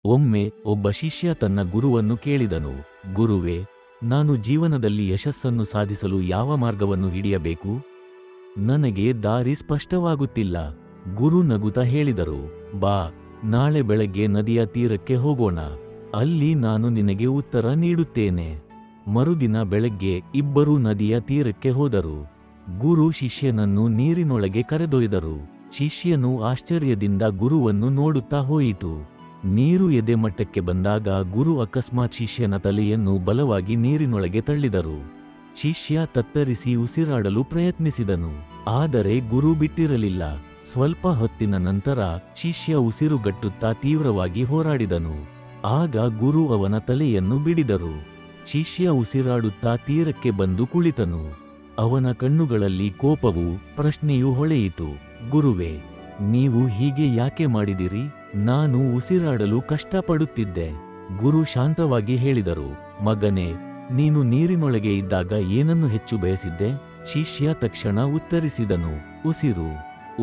ಒಮ್ಮೆ ಒಬ್ಬ ಶಿಷ್ಯ ತನ್ನ ಗುರುವನ್ನು ಕೇಳಿದನು, ಗುರುವೇ, ನಾನು ಜೀವನದಲ್ಲಿ ಯಶಸ್ಸನ್ನು ಸಾಧಿಸಲು ಯಾವ ಮಾರ್ಗವನ್ನು ಹಿಡಿಯಬೇಕು? ನನಗೆ ದಾರಿ ಸ್ಪಷ್ಟವಾಗುತ್ತಿಲ್ಲ. ಗುರು ನಗುತ್ತಾ ಹೇಳಿದರು, ಬಾ, ನಾಳೆ ಬೆಳಗ್ಗೆ ನದಿಯ ತೀರಕ್ಕೆ ಹೋಗೋಣ. ಅಲ್ಲಿ ನಾನು ನಿನಗೆ ಉತ್ತರ ನೀಡುತ್ತೇನೆ. ಮರುದಿನ ಬೆಳಗ್ಗೆ ಇಬ್ಬರೂ ನದಿಯ ತೀರಕ್ಕೆ ಹೋದರು. ಗುರು ಶಿಷ್ಯನನ್ನು ನೀರಿನೊಳಗೆ ಕರೆದೊಯ್ದರು. ಶಿಷ್ಯನು ಆಶ್ಚರ್ಯದಿಂದ ಗುರುವನ್ನು ನೋಡುತ್ತಾ ಹೋಯಿತು. ನೀರು ಎದೆಮಟ್ಟಕ್ಕೆ ಬಂದಾಗ ಗುರು ಅಕಸ್ಮಾತ್ ಶಿಷ್ಯನ ತಲೆಯನ್ನು ಬಲವಾಗಿ ನೀರಿನೊಳಗೆ ತಳ್ಳಿದರು. ಶಿಷ್ಯ ತತ್ತರಿಸಿ ಉಸಿರಾಡಲು ಪ್ರಯತ್ನಿಸಿದನು. ಆದರೆ ಗುರು ಬಿಟ್ಟಿರಲಿಲ್ಲ. ಸ್ವಲ್ಪ ಹೊತ್ತಿನ ನಂತರ ಶಿಷ್ಯ ಉಸಿರುಗಟ್ಟುತ್ತಾ ತೀವ್ರವಾಗಿ ಹೋರಾಡಿದನು. ಆಗ ಗುರು ಅವನ ತಲೆಯನ್ನು ಬಿಡಿದರು. ಶಿಷ್ಯ ಉಸಿರಾಡುತ್ತಾ ತೀರಕ್ಕೆ ಬಂದು ಕುಳಿತನು. ಅವನ ಕಣ್ಣುಗಳಲ್ಲಿ ಕೋಪವೂ ಪ್ರಶ್ನೆಯೂ ಹೊಳೆಯಿತು. ಗುರುವೇ, ನೀವು ಹೀಗೆ ಯಾಕೆ ಮಾಡಿದಿರಿ? ನಾನು ಉಸಿರಾಡಲು ಕಷ್ಟಪಡುತ್ತಿದ್ದೆ. ಗುರು ಶಾಂತವಾಗಿ ಹೇಳಿದರು, ಮಗನೇ, ನೀನು ನೀರಿನೊಳಗೆ ಇದ್ದಾಗ ಏನನ್ನು ಹೆಚ್ಚು ಬಯಸಿದ್ದೆ? ಶಿಷ್ಯ ತಕ್ಷಣ ಉತ್ತರಿಸಿದನು, ಉಸಿರು.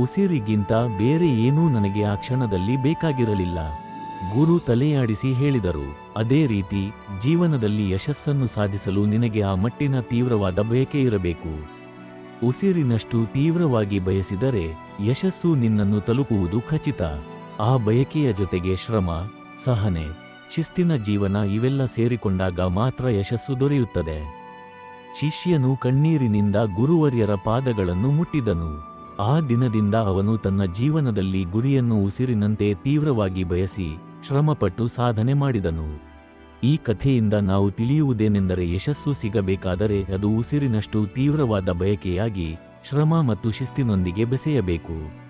ಉಸಿರಿಗಿಂತ ಬೇರೆ ಏನೂ ನನಗೆ ಆ ಕ್ಷಣದಲ್ಲಿ ಬೇಕಾಗಿರಲಿಲ್ಲ. ಗುರು ತಲೆಯಾಡಿಸಿ ಹೇಳಿದರು, ಅದೇ ರೀತಿ ಜೀವನದಲ್ಲಿ ಯಶಸ್ಸನ್ನು ಸಾಧಿಸಲು ನಿನಗೆ ಆ ಮಟ್ಟಿನ ತೀವ್ರವಾದ ಬಯಕೆ ಇರಬೇಕು. ಉಸಿರಿನಷ್ಟು ತೀವ್ರವಾಗಿ ಬಯಸಿದರೆ ಯಶಸ್ಸು ನಿನ್ನನ್ನು ತಲುಪುವುದು ಖಚಿತ. ಆ ಬಯಕೆಯ ಜೊತೆಗೆ ಶ್ರಮ, ಸಹನೆ, ಶಿಸ್ತಿನ ಜೀವನ ಇವೆಲ್ಲ ಸೇರಿಕೊಂಡಾಗ ಮಾತ್ರ ಯಶಸ್ಸು ದೊರೆಯುತ್ತದೆ. ಶಿಷ್ಯನು ಕಣ್ಣೀರಿನಿಂದ ಗುರುವರ್ಯರ ಪಾದಗಳನ್ನು ಮುಟ್ಟಿದನು. ಆ ದಿನದಿಂದ ಅವನು ತನ್ನ ಜೀವನದಲ್ಲಿ ಗುರಿಯನ್ನು ಉಸಿರಿನಂತೆ ತೀವ್ರವಾಗಿ ಬಯಸಿ ಶ್ರಮಪಟ್ಟು ಸಾಧನೆ ಮಾಡಿದನು. ಈ ಕಥೆಯಿಂದ ನಾವು ತಿಳಿಯುವುದೇನೆಂದರೆ, ಯಶಸ್ಸು ಸಿಗಬೇಕಾದರೆ ಅದು ಉಸಿರಿನಷ್ಟು ತೀವ್ರವಾದ ಬಯಕೆಯಾಗಿ ಶ್ರಮ ಮತ್ತು ಶಿಸ್ತಿನೊಂದಿಗೆ ಬೆಸೆಯಬೇಕು.